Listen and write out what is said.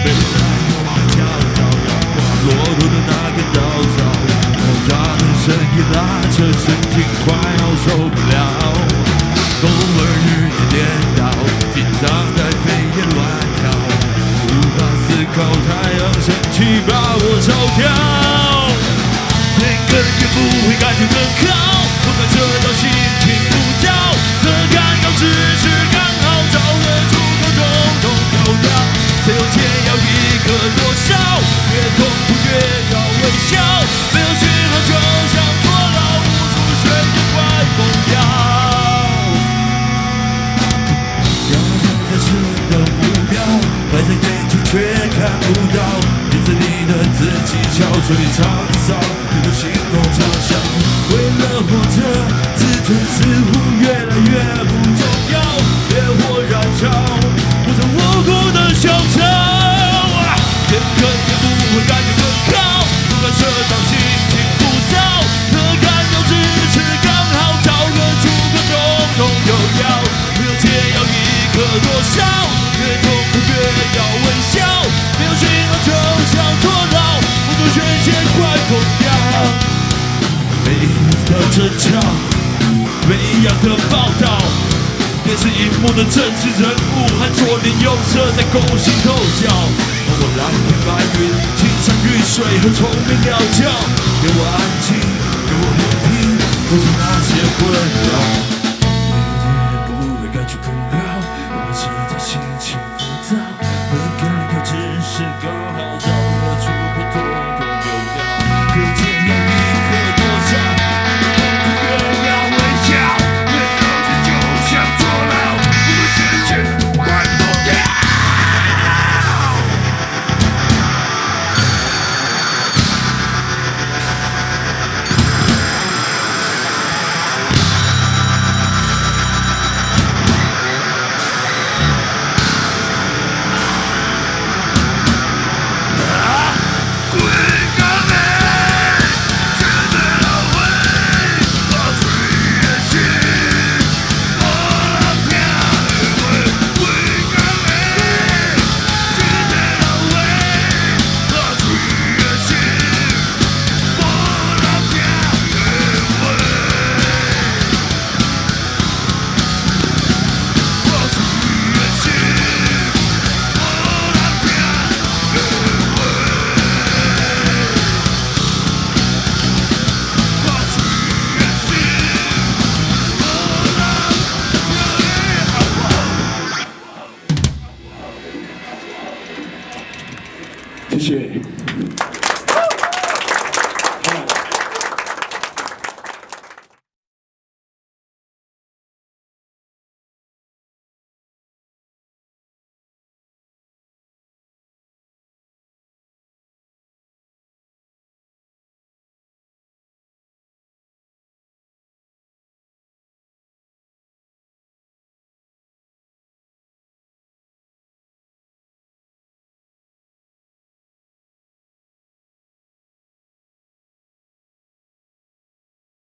未来要照耀光，落土的那根稻草，爆炸的声音拉扯神经，快要受不了。偶尔日夜颠倒，紧张在飞檐乱跳，无法思考太阳升起把我烧掉。连根也不会感觉更好，不管这种心情浮躁和干扰，只是刚好找个出口，通通丢掉。最后解药一个多少，越痛苦越要微笑，没有讯号就像坐牢，无处宣泄快疯掉。要向着是的目标，摆在眼前却看不到，影子里的自己憔悴沧桑，你的心头嘲笑。为了活着，自尊似乎越来越不重要，烈火燃烧，我在无辜的小草，连根也不会感觉更好，不管社长心情浮躁和干扰，只是刚好找个出口，通通丢掉。没有解药一颗多少，越痛苦越要微笑，没有讯号就像坐牢，无处宣泄快疯掉。每一的争吵，每一样的报道，电视荧幕的政治人物和左邻右舍在勾心斗角。而我蓝天白云、青山绿水和虫鸣鸟叫，给我安静，给我和平，不是那些困扰。没有天也不会感觉更好，我们是在心情浮躁，和干扰只是刚好找个出口，通通丢掉。可见要一颗多少，越要微笑，越东西就像坐牢，无处宣泄快疯掉。谢谢。